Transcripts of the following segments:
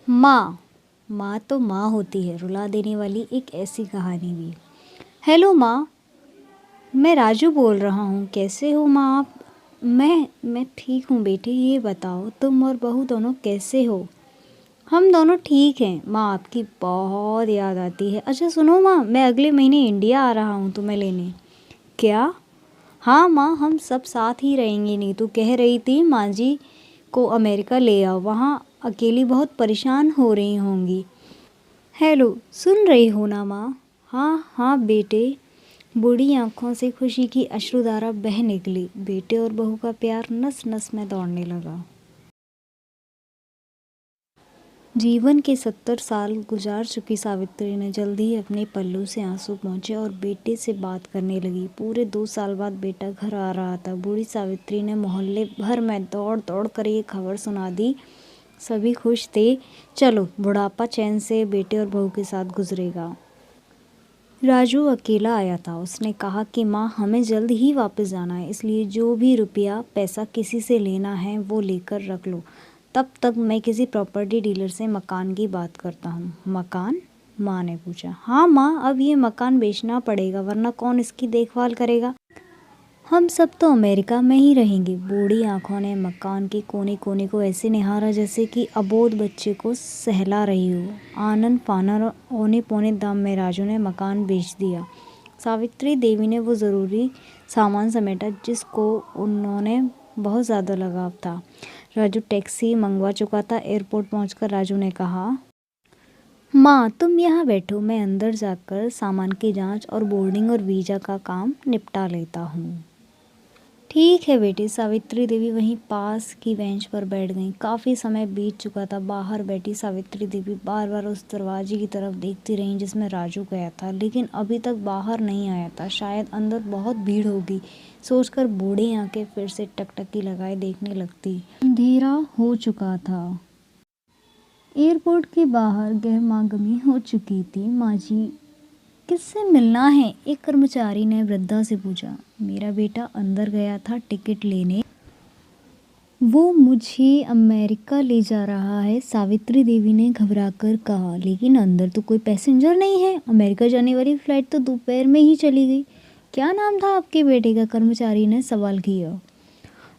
माँ। माँ तो माँ होती है, रुला देने वाली एक ऐसी कहानी भी। हेलो माँ, मैं राजू बोल रहा हूँ। कैसे हो माँ आप? मैं ठीक हूँ बेटे। ये बताओ तुम और बहू दोनों कैसे हो? हम दोनों ठीक हैं माँ। आपकी बहुत याद आती है। अच्छा सुनो माँ, मैं अगले महीने इंडिया आ रहा हूँ तुम्हें लेने। क्या? हाँ माँ, हम सब साथ ही रहेंगे। नीतू कह रही थी माँ जी को अमेरिका ले आओ, वहाँ अकेली बहुत परेशान हो रही होंगी। हेलो, सुन रही हो ना माँ? हाँ हाँ बेटे। बूढ़ी आंखों से खुशी की अश्रुधारा बह निकली। बेटे और बहू का प्यार नस नस में दौड़ने लगा। जीवन के 70 साल गुजार चुकी सावित्री ने जल्द ही अपने पल्लू से आंसू पोंछे और बेटे से बात करने लगी। पूरे 2 साल बाद बेटा घर आ रहा था। बूढ़ी सावित्री ने मोहल्ले भर में दौड़ दौड़ कर ये खबर सुना दी। सभी खुश थे। चलो, बुढ़ापा चैन से बेटे और बहू के साथ गुजरेगा। राजू अकेला आया था। उसने कहा कि माँ, हमें जल्द ही वापस जाना है, इसलिए जो भी रुपया पैसा किसी से लेना है वो लेकर रख लो। तब तक मैं किसी प्रॉपर्टी डीलर से मकान की बात करता हूँ। मकान? माँ ने पूछा। हाँ माँ, अब ये मकान बेचना पड़ेगा, वरना कौन इसकी देखभाल करेगा? हम सब तो अमेरिका में ही रहेंगे। बूढ़ी आंखों ने मकान के कोने कोने को ऐसे निहारा जैसे कि अबोध बच्चे को सहला रही हो। आनन फानन और औने पौने दाम में राजू ने मकान बेच दिया। सावित्री देवी ने वो ज़रूरी सामान समेटा जिसको उन्होंने बहुत ज़्यादा लगाव था। राजू टैक्सी मंगवा चुका था। एयरपोर्ट पहुंचकर राजू ने कहा, माँ तुम यहाँ बैठो, मैं अंदर जाकर सामान की जांच और बोर्डिंग और वीज़ा का काम निपटा लेता हूँ। ठीक है बेटी। सावित्री देवी वहीं पास की बेंच पर बैठ गईं। काफ़ी समय बीत चुका था। बाहर बैठी सावित्री देवी बार बार उस दरवाजे की तरफ देखती रहीं जिसमें राजू गया था, लेकिन अभी तक बाहर नहीं आया था। शायद अंदर बहुत भीड़ होगी, सोचकर बूढ़ी आंखें फिर से टकटकी लगाए देखने लगती। अंधेरा हो चुका था। एयरपोर्ट के बाहर गहमागमी हो चुकी थी। माँ जी, किससे मिलना है? एक कर्मचारी ने वृद्धा से पूछा। मेरा बेटा अंदर गया था टिकट लेने, वो मुझे अमेरिका ले जा रहा है, सावित्री देवी ने घबराकर कहा। लेकिन अंदर तो कोई पैसेंजर नहीं है। अमेरिका जाने वाली फ्लाइट तो दोपहर में ही चली गई। क्या नाम था आपके बेटे का? कर्मचारी ने सवाल किया।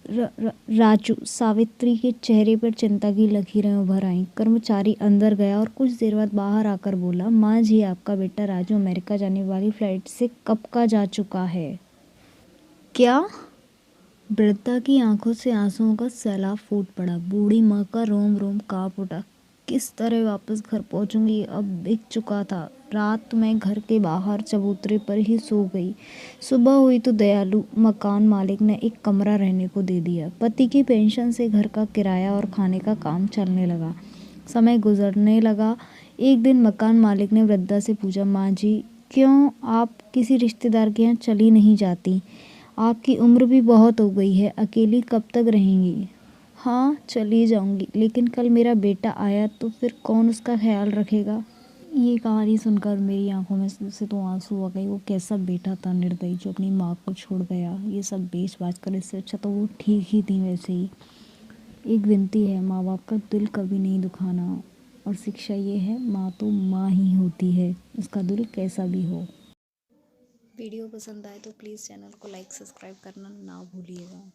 राजू। सावित्री के चेहरे पर चिंता की लकीरें उभर आईं। कर्मचारी अंदर गया और कुछ देर बाद बाहर आकर बोला, माँ जी, आपका बेटा राजू अमेरिका जाने वाली फ्लाइट से कब का जा चुका है। क्या? वृद्धा की आंखों से आंसुओं का सैलाब फूट पड़ा। बूढ़ी माँ का रोम रोम कांप उठा। किस तरह वापस घर पहुंचूंगी? अब बिक चुका था। रात में घर के बाहर चबूतरे पर ही सो गई। सुबह हुई तो दयालु मकान मालिक ने एक कमरा रहने को दे दिया। पति की पेंशन से घर का किराया और खाने का काम चलने लगा। समय गुजरने लगा। एक दिन मकान मालिक ने वृद्धा से पूछा, माँ जी, क्यों आप किसी रिश्तेदार के यहाँ चली नहीं जाती? आपकी उम्र भी बहुत हो गई है, अकेली कब तक रहेंगी? हाँ, चली जाऊंगी, लेकिन कल मेरा बेटा आया तो फिर कौन उसका ख्याल रखेगा? ये कहानी सुनकर मेरी आंखों में से तो आंसू आ गए। वो कैसा बेटा था निर्दयी, जो अपनी माँ को छोड़ गया। ये सब बेच बाच कर, इससे अच्छा तो वो ठीक ही थी वैसे ही। एक विनती है, माँ बाप का दिल कभी नहीं दुखाना। और शिक्षा ये है, माँ तो माँ ही होती है, उसका दिल कैसा भी हो। वीडियो पसंद आए तो प्लीज़ चैनल को लाइक सब्सक्राइब करना ना भूलिएगा।